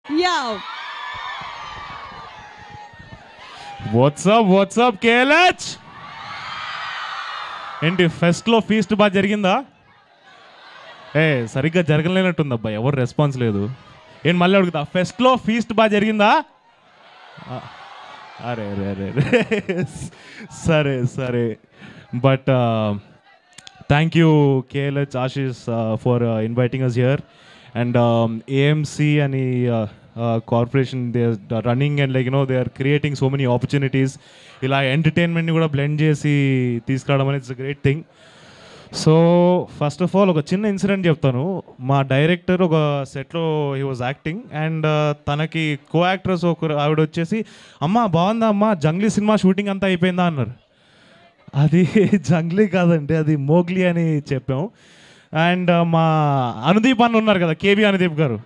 Yeah. What's up KLH? ఏంటి ఫెస్ట్లో feast బాగా జరిగిందా? సరిగ్గా జరగలేనట్టుంది అబ్బాయి, ఎవరు రెస్పాన్స్ లేదు. ఏంటి మళ్ళీ అడుగుతా, ఫెస్ట్లో ఫీస్ట్ బాగా జరిగిందా? అరే అరే అరే సరే సరే. But thank you KLH Ashish for inviting us here. And AMC అని corporation they are running and like they are creating so many opportunities. ఇలా ఎంటర్టైన్మెంట్ని కూడా బ్లెండ్ చేసి తీసుకురావడం అనేది it's a great thing. So first of all ఒక చిన్న incident చెప్తాను. మా డైరెక్టర్ ఒక సెట్లో హీ వాజ్ యాక్టింగ్ అండ్ తనకి కో యాక్టర్స్ ఒక ఆవిడ వచ్చేసి, అమ్మ బాగుందా అమ్మ, జంగ్లీ సినిమా షూటింగ్ అంతా అయిపోయిందా అన్నారు. అది జంగ్లీ కాదండి, అది మోగ్లీ అని చెప్పాం. అండ్ మా అనుదీప్ అన్న ఉన్నారు కదా, KB అనుదీప్ గారు,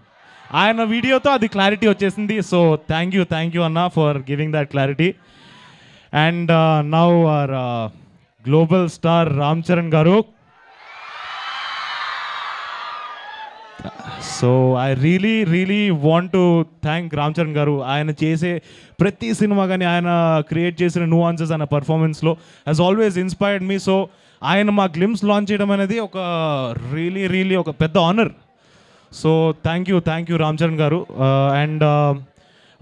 ఆయన వీడియోతో అది క్లారిటీ వచ్చేసింది. సో థ్యాంక్ యూ అన్న for giving that clarity. And now our global star Ram Charan గారు. So I really want to thank Ram Charan గారు. ఆయన చేసే ప్రతి సినిమా కానీ ఆయన క్రియేట్ చేసిన nuances ఆయన పర్ఫార్మెన్స్లో has always inspired me. So ఆయన మా గ్లిమ్స్ లాంచ్ చేయడం అనేది ఒక రియలీ ఒక పెద్ద honour. So thank you Ram Charan గారు. And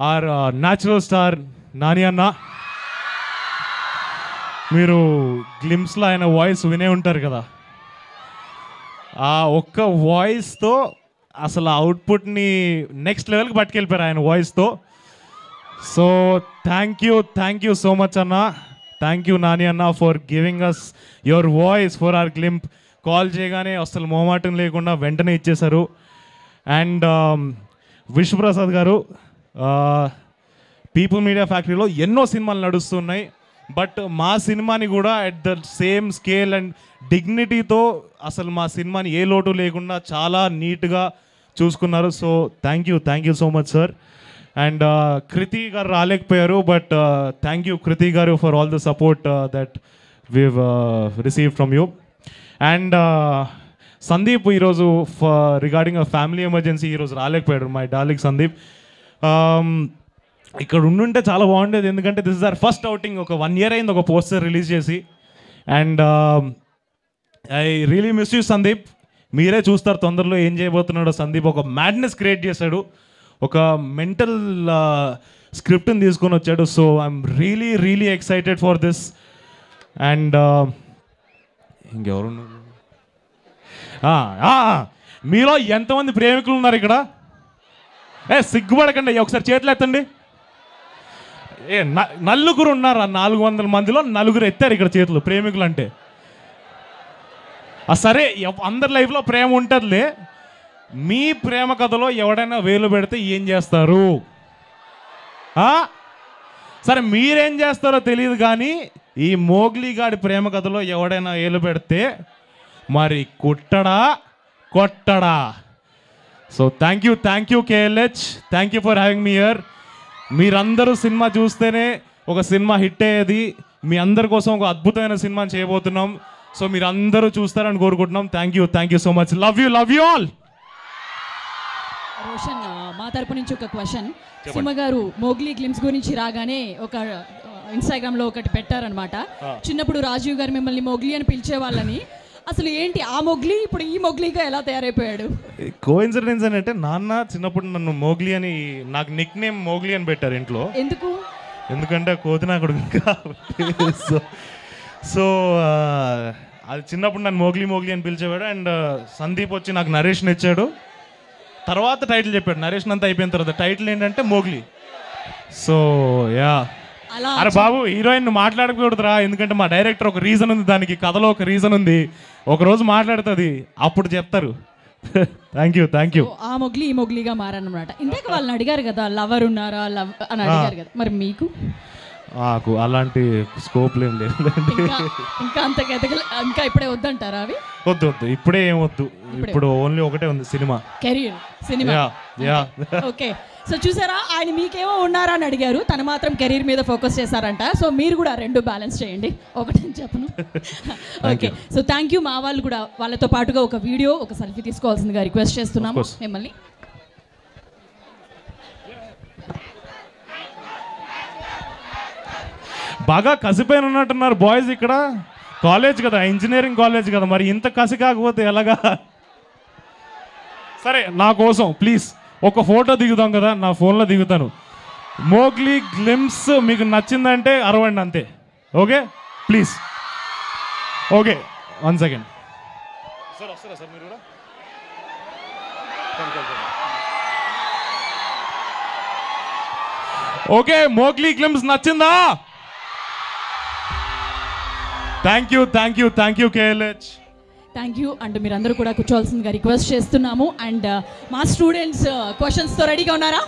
our natural star Nani అన్న, మీరు గ్లిమ్స్లో ఆయన వాయిస్ వినే ఉంటారు కదా, ఆ ఒక్క వాయిస్తో అసలు అవుట్పుట్ని నెక్స్ట్ లెవెల్కి పట్టుకెళ్ళిపోయారు ఆయన వాయిస్తో. So thank you so much అన్న. థ్యాంక్ యూ నాని అన్న for giving us your voice for our glimpse. Call చేయగానే అసలు మొహమాటం లేకుండా వెంటనే ఇచ్చేశారు. అండ్ విశ్వప్రసాద్ గారు, పీపుల్ మీడియా ఫ్యాక్టరీలో ఎన్నో సినిమాలు నడుస్తున్నాయి, బట్ మా సినిమాని కూడా at the same scale and డిగ్నిటీతో అసలు మా సినిమాని ఏ లోటు లేకుండా చాలా నీట్గా చూసుకున్నారు. So thank you so much sir. And Kriti గారు రాలేకపోయారు, బట్ థ్యాంక్ యూ కృతి గారు for all the support that we've receive from you. And Sandeep ఈరోజు రిగార్డింగ్ అ ఫ్యామిలీ ఎమర్జెన్సీ ఈరోజు రాలేకపోయాడు, మై డార్లింగ్ సందీప్. ఇక్కడ ఉండుంటే చాలా బాగుండేది, ఎందుకంటే this is our first outing. ఒక 1 year అయింది ఒక పోస్టర్ రిలీజ్ చేసి. And I really miss you Sandeep. మీరే చూస్తారు తొందరలో ఏం చేయబోతున్నాడో సందీప్. ఒక మ్యాడ్నెస్ క్రియేట్ చేశాడు, ఒక మెంటల్ స్క్రిప్ట్ని తీసుకొని వచ్చాడు. So I'm really excited for this. And ఇంకెవరు మీలో ఎంతమంది ప్రేమికులు ఉన్నారు ఇక్కడ? సిగ్గుపడకండి, ఒకసారి చేతులు ఎత్తండి. నలుగురు ఉన్నారు, 400 మందిలో 4 ఎత్తారు ఇక్కడ చేతులు ప్రేమికులు అంటే. సరే, అందరి లైఫ్లో ప్రేమ ఉంటుందిలే. మీ ప్రేమ కథలో ఎవడైనా వేలు పెడితే ఏం చేస్తారు? సరే మీరేం చేస్తారో తెలియదు, కానీ ఈ మోగ్లీ గాడి ప్రేమ కథలో ఎవడైనా వేలు పెడితే మరి కొట్టడా. So thank you KLH, thank you for having me here. మీరందరూ సినిమా చూస్తేనే ఒక సినిమా హిట్ అయ్యేది. మీ అందరి కోసం ఒక అద్భుతమైన సినిమాని చేయబోతున్నాం. సో మీరు అందరూ చూస్తారని కోరుకుంటున్నాం. Thank you so much. Love you all. Roshan, మా తరపు నుంచి ఒక క్వశ్చన్. సుమ గారు మోగ్లీ గ్లిమ్స్ గురించి రాగానే ఒక ఇన్స్టాగ్రామ్లో ఒకటి పెట్టారనమాట. చిన్నప్పుడు రాజీవ్ గారు మిమ్మల్ని మోగ్లీ అని పిలిచేవాళ్ళని. అసలు ఏంటి ఆ మోగ్లీ ఇప్పుడు ఈ మోగ్లీగా ఎలా తయారైపోయాడు? కోఇన్సిడెన్స్ అంటే నాన్న చిన్నప్పుడు నన్ను మోగ్లీ అని, నాకు నిక్ నేమ్ మోగ్లీ అని పెట్టారు ఇంట్లో. ఎందుకంటే కోతినాకుడు కాబట్టి. సో అది చిన్నప్పుడు నన్ను మోగ్లీ అని పిలిచేవాడు. అండ్ సందీప్ వచ్చి నాకు నరేషన్ ఇచ్చాడు, తర్వాత టైటిల్ చెప్పాడు. నరేషన్ అంతా అయిపోయిన తర్వాత టైటిల్ ఏంటంటే మోగ్లీ. సో యా, అరే బాబు హీరోయిన్ మాట్లాడకూడదురా, ఎందుకంటే మా డైరెక్టర్ ఒక రీజన్ ఉంది, దానికి కథలో ఒక రీజన్ ఉంది, ఒకరోజు మాట్లాడుతుంది, అప్పుడు చెప్తారు. Thank you. ఆ మొగ్లీ ఈ మొగ్లీగా మారన్నమాట. ఇందాక వాళ్ళని అడిగారు కదా, లవర్ ఉన్నారా అని అడిగారు కదా, మరి మీకు? నాకు అలాంటి స్కోప్ ఏం లేదు. ఇంకా అంత ఇంకా ఇప్పుడే వద్దంటారా అవి? వద్దు, ఇప్పుడే ఏం వద్దు. ఇప్పుడు ఓన్లీ ఒకటే ఉంది, cinema, career cinema. Okay, so చూసారా, ఆయన మీకేమో ఉన్నారా అని అడిగారు, తను మాత్రం కెరీర్ మీద ఫోకస్ చేశారంట. సో మీరు కూడా 2 బ్యాలెన్స్ చేయండి, ఒకటని చెప్పను. Okay, so thank you. మా వాళ్ళు కూడా వాళ్ళతో పాటుగా ఒక వీడియో, ఒక సెల్ఫీ తీసుకోవాల్సిందిగా రిక్వెస్ట్ చేస్తున్నాము మిమ్మల్ని. బాగా కసిపోయిన ఉన్నట్టున్నారు బాయ్స్ ఇక్కడ. కాలేజ్ కదా, ఇంజనీరింగ్ కాలేజ్ కదా, మరి ఇంత కసి కాకపోతే ఎలాగా? సరే నా కోసం ప్లీజ్ ఒక ఫోటో దిగుదాం కదా, నా ఫోన్లో దిగుతాను. మోగ్లీ గ్లిమ్స్ మీకు నచ్చిందంటే అరవండి అంతే. Okay please. Okay 1 second sir. వస్తారా సార్ మీరు కూడా? ఓకే, మోగ్లీ గ్లిమ్స్ నచ్చిందా? Thank you KLH. Thank you. And మీరందరూ కూడా కూర్చోవాల్సిందిగా రిక్వెస్ట్ చేస్తున్నాము. అండ్ మా స్టూడెంట్స్ క్వశ్చన్స్తో రెడీగా ఉన్నారా?